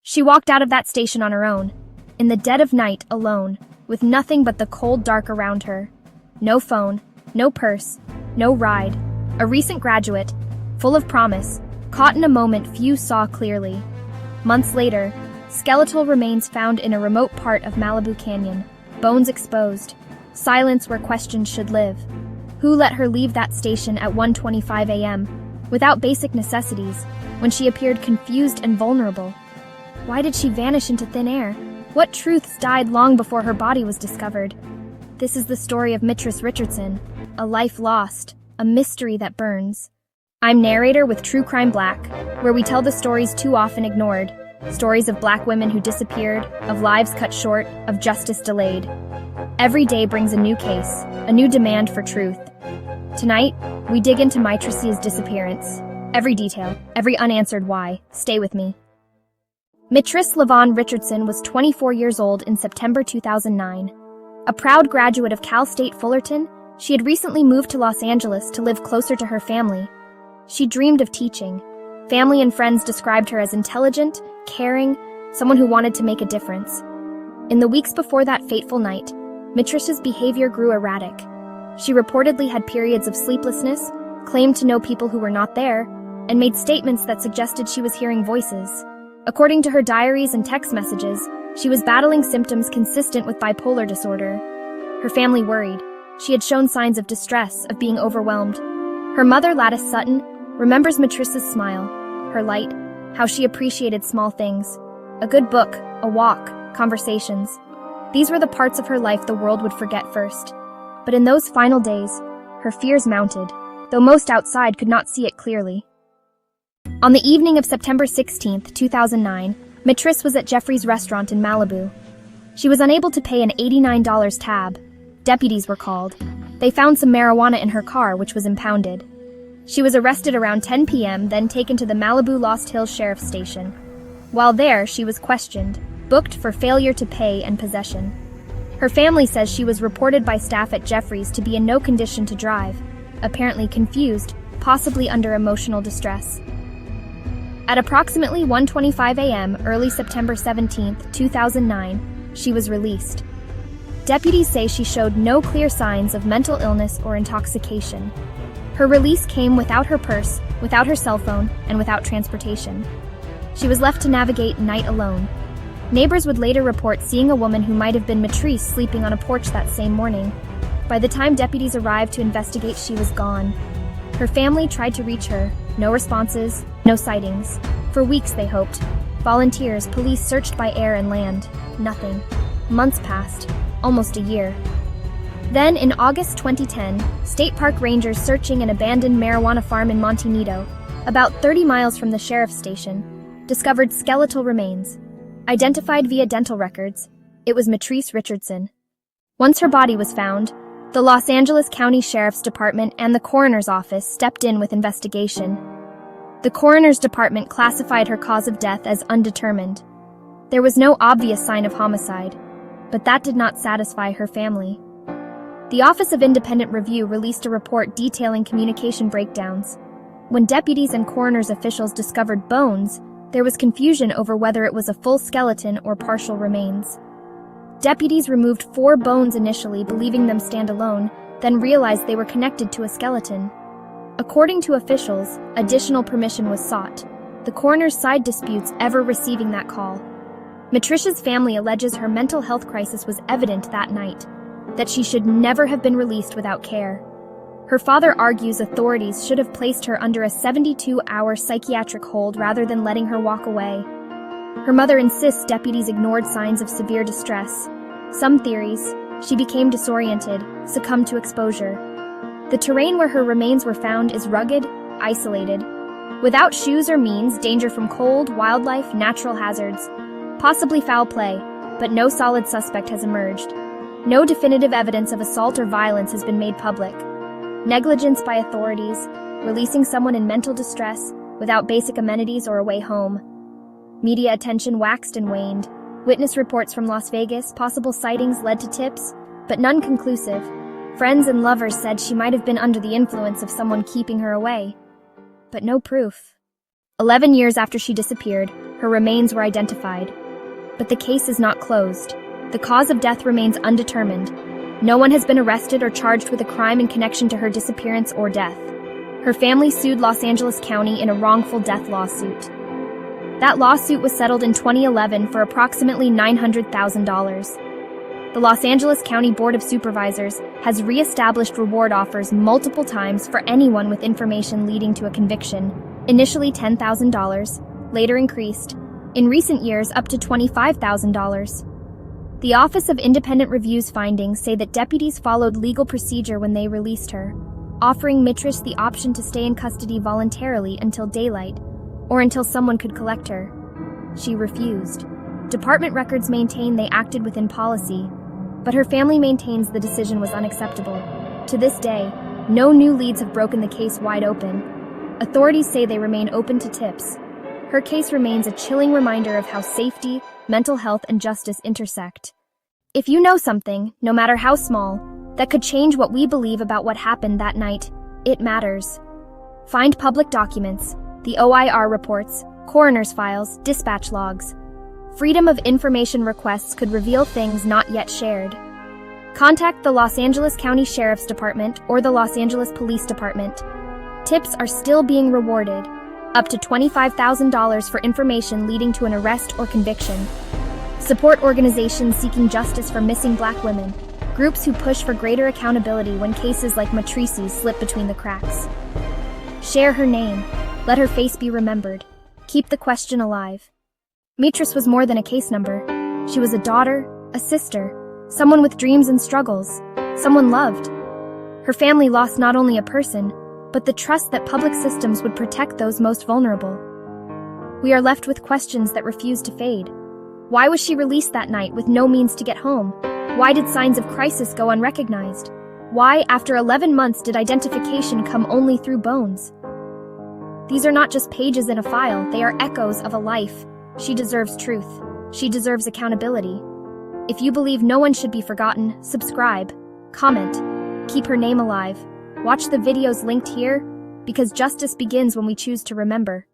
She walked out of that station on her own, in the dead of night, alone, with nothing but the cold dark around her. No phone, no purse, no ride. A recent graduate, full of promise, caught in a moment few saw clearly. Months later, skeletal remains found in a remote part of Malibu Canyon, bones exposed, silence where questions should live. Who let her leave that station at 1:25 a.m., without basic necessities, when she appeared confused and vulnerable? Why did she vanish into thin air? What truths died long before her body was discovered? This is the story of Mitrice Richardson, a life lost, a mystery that burns. I'm narrator with True Crime Black, where we tell the stories too often ignored. Stories of Black women who disappeared, of lives cut short, of justice delayed. Every day brings a new case, a new demand for truth. Tonight, we dig into Mitrice's disappearance. Every detail, every unanswered why. Stay with me. Mitrice Richardson was 24 years old in September 2009. A proud graduate of Cal State Fullerton, she had recently moved to Los Angeles to live closer to her family. She dreamed of teaching. Family and friends described her as intelligent, caring, someone who wanted to make a difference. In the weeks before that fateful night, Mitrice's behavior grew erratic. She reportedly had periods of sleeplessness, claimed to know people who were not there, and made statements that suggested she was hearing voices. According to her diaries and text messages, she was battling symptoms consistent with bipolar disorder. Her family worried. She had shown signs of distress, of being overwhelmed. Her mother, Lattice Sutton, remembers Mitrice's smile, her light, how she appreciated small things. A good book, a walk, conversations. These were the parts of her life the world would forget first. But in those final days, her fears mounted, though most outside could not see it clearly. On the evening of September 16, 2009, Mitrice was at Jeffrey's restaurant in Malibu. She was unable to pay an $89 tab. Deputies were called. They found some marijuana in her car, which was impounded. She was arrested around 10 p.m., then taken to the Malibu Lost Hills Sheriff's Station. While there, she was questioned, booked for failure to pay and possession. Her family says she was reported by staff at Jeffrey's to be in no condition to drive, apparently confused, possibly under emotional distress. At approximately 1:25 a.m., early September 17, 2009, she was released. Deputies say she showed no clear signs of mental illness or intoxication. Her release came without her purse, without her cell phone, and without transportation. She was left to navigate night alone. Neighbors would later report seeing a woman who might have been Mitrice sleeping on a porch that same morning. By the time deputies arrived to investigate, she was gone. Her family tried to reach her. No responses, no sightings. For weeks, they hoped. Volunteers, police searched by air and land. Nothing. Months passed. Almost a year. Then, in August 2010, state park rangers searching an abandoned marijuana farm in Monte Nido, about 30 miles from the sheriff's station, discovered skeletal remains. Identified via dental records, it was Mitrice Richardson. Once her body was found, the Los Angeles County Sheriff's Department and the coroner's office stepped in with investigation. The coroner's department classified her cause of death as undetermined. There was no obvious sign of homicide, but that did not satisfy her family. The Office of Independent Review released a report detailing communication breakdowns. When deputies and coroner's officials discovered bones, there was confusion over whether it was a full skeleton or partial remains. Deputies removed 4 bones initially, believing them stand alone, then realized they were connected to a skeleton. According to officials, additional permission was sought, the coroner's side disputes ever receiving that call. Mitrice's family alleges her mental health crisis was evident that night, that she should never have been released without care. Her father argues authorities should have placed her under a 72-hour psychiatric hold rather than letting her walk away. Her mother insists deputies ignored signs of severe distress. Some theories, she became disoriented, succumbed to exposure. The terrain where her remains were found is rugged, isolated. Without shoes or means, danger from cold, wildlife, natural hazards. Possibly foul play, but no solid suspect has emerged. No definitive evidence of assault or violence has been made public. Negligence by authorities, releasing someone in mental distress without basic amenities or a way home. Media attention waxed and waned. Witness reports from Las Vegas, possible sightings led to tips, but none conclusive. Friends and lovers said she might have been under the influence of someone keeping her away. But no proof. 11 years after she disappeared, Her remains were identified. But the case is not closed. The cause of death remains undetermined. No one has been arrested or charged with a crime in connection to her disappearance or death. Her family sued Los Angeles County in a wrongful death lawsuit. That lawsuit was settled in 2011 for approximately $900,000. The Los Angeles County Board of Supervisors has re-established reward offers multiple times for anyone with information leading to a conviction, initially $10,000, later increased, in recent years up to $25,000. The Office of Independent Review's findings say that deputies followed legal procedure when they released her, offering Mitrice the option to stay in custody voluntarily until daylight, or until someone could collect her. She refused. Department records maintain they acted within policy, but her family maintains the decision was unacceptable. To this day, no new leads have broken the case wide open. Authorities say they remain open to tips. Her case remains a chilling reminder of how safety, mental health, and justice intersect. If you know something, no matter how small, that could change what we believe about what happened that night, it matters. Find public documents, the OIR reports, coroner's files, dispatch logs. Freedom of information requests could reveal things not yet shared. Contact the Los Angeles County Sheriff's Department or the Los Angeles Police Department. Tips are still being rewarded, up to $25,000 for information leading to an arrest or conviction. Support organizations seeking justice for missing Black women, groups who push for greater accountability when cases like Mitrice's slip between the cracks. Share her name. Let her face be remembered. Keep the question alive. Mitrice was more than a case number. She was a daughter, a sister, someone with dreams and struggles, someone loved. Her family lost not only a person, but the trust that public systems would protect those most vulnerable. We are left with questions that refuse to fade. Why was she released that night with no means to get home? Why did signs of crisis go unrecognized? Why, after 11 months, did identification come only through bones? These are not just pages in a file, they are echoes of a life. She deserves truth. She deserves accountability. If you believe no one should be forgotten, subscribe, comment, keep her name alive. Watch the videos linked here, because justice begins when we choose to remember.